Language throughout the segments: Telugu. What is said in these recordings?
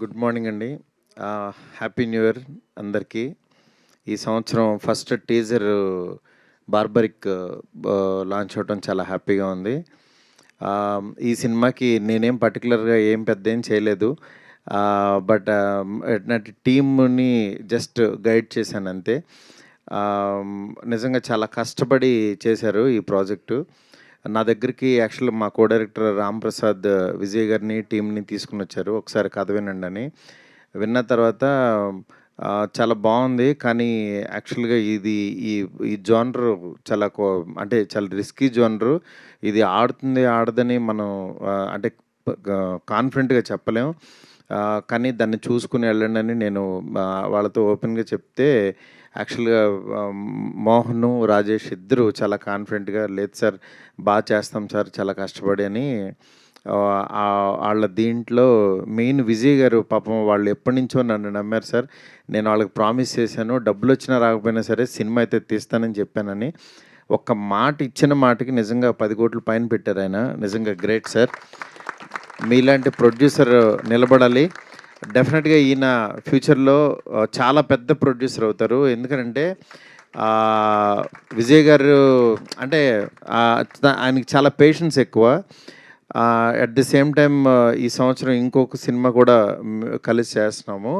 గుడ్ మార్నింగ్ అండి. హ్యాపీ న్యూ ఇయర్ అందరికీ. ఈ సంవత్సరం ఫస్ట్ టీజర్ బార్బరిక్ లాంచ్ అవ్వటం చాలా హ్యాపీగా ఉంది. ఈ సినిమాకి నేనేం పర్టికులర్గా పెద్ద ఏం చేయలేదు. బట్ నాటి టీమ్ని జస్ట్ గైడ్ చేశాను అంతే. నిజంగా చాలా కష్టపడి చేశారు ఈ ప్రాజెక్టు. నా దగ్గరికి యాక్చువల్గా మా కో డైరెక్టర్ రామ్ ప్రసాద్ విజయ్ గారిని టీంని తీసుకుని వచ్చారు, ఒకసారి కథ వినండి అని. విన్న తర్వాత చాలా బాగుంది, కానీ యాక్చువల్గా ఇది ఈ ఈ జోనర్ చాలా అంటే చాలా రిస్కీ జోనరు. ఇది ఆడుతుంది ఆడదని మనం అంటే కాన్ఫిడెంట్గా చెప్పలేం. కానీ దాన్ని చూసుకుని వెళ్ళండి అని నేను వాళ్ళతో ఓపెన్గా చెప్తే, యాక్చువల్గా మోహన్, రాజేష్ ఇద్దరు చాలా కాన్ఫిడెంట్గా లేదు సార్, బాగా చేస్తాం సార్ చాలా కష్టపడి అని. వాళ్ళ దీంట్లో మెయిన్ విజయ్ గారు పాపం వాళ్ళు ఎప్పటి నుంచో నన్ను నమ్మారు సార్. నేను వాళ్ళకి ప్రామిస్ చేశాను, డబ్బులు వచ్చినా రాకపోయినా సరే సినిమా అయితే తీస్తానని చెప్పానని. ఒక్క మాట ఇచ్చిన మాటకి నిజంగా 10 కోట్ల పైన పెట్టారు ఆయన. నిజంగా గ్రేట్ సార్. మీలాంటి ప్రొడ్యూసర్ నిలబడాలి. డెఫినెట్గా ఈయన ఫ్యూచర్లో చాలా పెద్ద ప్రొడ్యూసర్ అవుతారు. ఎందుకంటే విజయ్ గారు అంటే ఆయనకి చాలా పేషెన్స్ ఎక్కువ. అట్ ది సేమ్ టైం ఈ సంవత్సరం ఇంకొక సినిమా కూడా కలిసి చేస్తున్నాము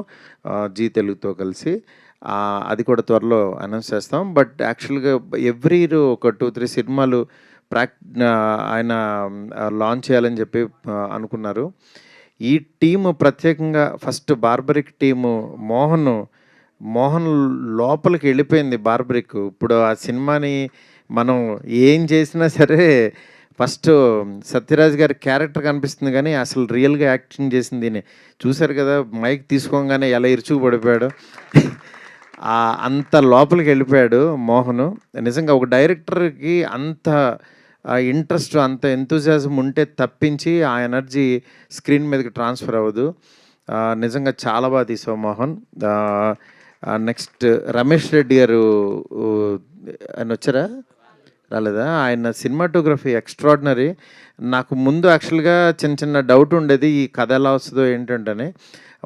జీ తెలుగుతో కలిసి. అది కూడా త్వరలో అనౌన్స్ చేస్తాం. బట్ యాక్చువల్గా ఎవ్రీ ఇయర్ ఒక 2-3 సినిమాలు ఆయన లాంచ్ చేయాలని చెప్పి అనుకున్నారు. ఈ టీము ప్రత్యేకంగా ఫస్ట్ బార్బరిక్ టీము మోహన్ లోపలికి వెళ్ళిపోయింది బార్బరిక్. ఇప్పుడు ఆ సినిమాని మనం ఏం చేసినా సరే ఫస్ట్ సత్యరాజ్ గారి క్యారెక్టర్ కనిపిస్తుంది, కానీ అసలు రియల్గా యాక్టింగ్ చేసింది చూశారు కదా, మైక్ తీసుకోగానే ఎలా ఇరుచుకు పడిపోయాడు. అంత లోపలికి వెళ్ళిపోయాడు మోహన్. నిజంగా ఒక డైరెక్టర్కి అంత ఇంట్రెస్ట్, అంత ఎంతూజియాజం ఉంటే తప్పించి ఆ ఎనర్జీ స్క్రీన్ మీదకి ట్రాన్స్ఫర్ అవ్వదు. నిజంగా చాలా బాగా తీసావు మోహన్. నెక్స్ట్ రమేష్ రెడ్డి గారు ఆయన వచ్చారా, రాలేదా? ఆయన సినిమాటోగ్రఫీ ఎక్స్ట్రాడినరీ. నాకు ముందు యాక్చువల్గా చిన్న డౌట్ ఉండేది, ఈ కథ ఎలా వస్తుందో ఏంటంటే.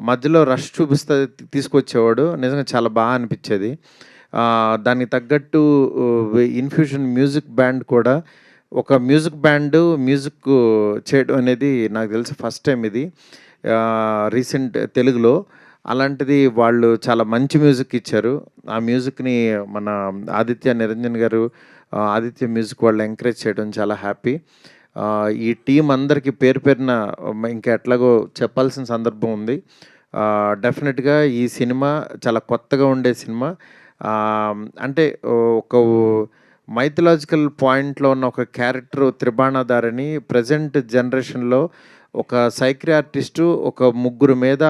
మధ్యలో రష్ చూపిస్తే తీసుకొచ్చేవాడు. నిజంగా చాలా బాగా అనిపించేది. దానికి తగ్గట్టు ఇన్ఫ్యూషన్ మ్యూజిక్ బ్యాండ్ కూడా, ఒక మ్యూజిక్ చేయడం అనేది నాకు తెలిసి ఫస్ట్ టైం ఇది రీసెంట్ తెలుగులో. అలాంటిది వాళ్ళు చాలా మంచి మ్యూజిక్ ఇచ్చారు. ఆ మ్యూజిక్ని మన ఆదిత్య నిరంజన్ గారు, ఆదిత్య మ్యూజిక్ వాళ్ళు ఎంకరేజ్ చేయడం చాలా హ్యాపీ. ఈ టీం అందరికీ పేరు పేరున ఇంకా ఎట్లాగో చెప్పాల్సిన సందర్భం ఉంది. డెఫినెట్గా ఈ సినిమా చాలా కొత్తగా ఉండే సినిమా. అంటే ఒక మైథలాజికల్ పాయింట్లో ఉన్న ఒక క్యారెక్టర్ త్రిబాణాధారిని ప్రజెంట్ జనరేషన్లో ఒక సైక్రియాట్రిస్టు ఒక ముగ్గురు మీద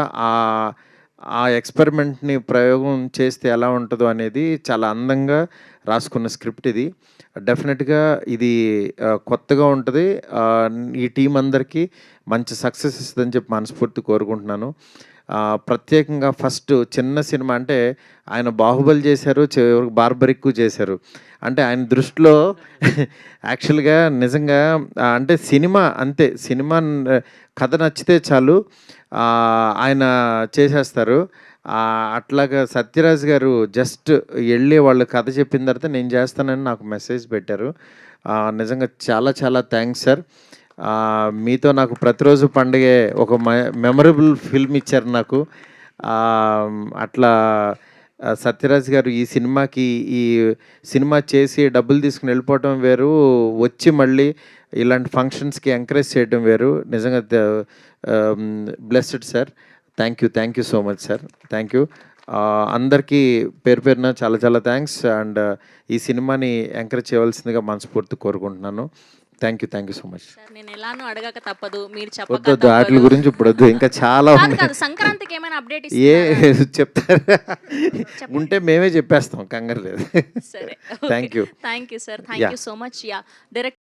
ఆ ఎక్స్పెరిమెంట్ని ప్రయోగం చేస్తే ఎలా ఉంటుందో అనేది చాలా అందంగా రాసుకున్న స్క్రిప్ట్ ఇది. డెఫినెట్గా ఇది కొత్తగా ఉంటుంది. ఈ టీం అందరికీ మంచి సక్సెస్ ఇస్తుందని చెప్పి మనస్ఫూర్తి కోరుకుంటున్నాను. ప్రత్యేకంగా ఫస్ట్ చిన్న సినిమా అంటే ఆయన బాహుబలి చేశారు, చివరికి బార్బరిక్ చేశారు. అంటే ఆయన దృష్టిలో యాక్చువల్గా నిజంగా అంటే సినిమా అంతే, సినిమా కథ నచ్చితే చాలు ఆయన చేసేస్తారు. అట్లాగా సత్యరాజ్ గారు జస్ట్ వెళ్ళి వాళ్ళు కథ చెప్పిన తర్వాత నేను చేస్తానని నాకు మెసేజ్ పెట్టారు. నిజంగా చాలా చాలా థ్యాంక్స్ సార్. మీతో నాకు ప్రతిరోజు పండుగే ఒక మెమరబుల్ ఫిల్మ్ ఇచ్చారు నాకు. అట్లా సత్యరాజ్ గారు ఈ సినిమా చేసి డబ్బులు తీసుకుని వెళ్ళిపోవటం వేరు, వచ్చి మళ్ళీ ఇలాంటి ఫంక్షన్స్కి ఎంకరేజ్ చేయడం వేరు. నిజంగా blessed sir. Thank you so much sir. Thank you అందరికీ పేరు పేరున చాలా చాలా థ్యాంక్స్. అండ్ ఈ సినిమాని ఎంకరేజ్ చేయవలసిందిగా మనస్ఫూర్తి కోరుకుంటున్నాను. Thank you so much. నేను ఎలానో అడగక తప్పదు, మీరు వద్దు వాటి గురించి ఇప్పుడు వద్దు, ఇంకా చాలా సంక్రాంతికి ఏమైనా అప్డేట్ చెప్తారా? ఉంటే మేమే చెప్పేస్తాం, కంగారు లేదు. సరే, thank you sir. Thank you so much. Yeah direct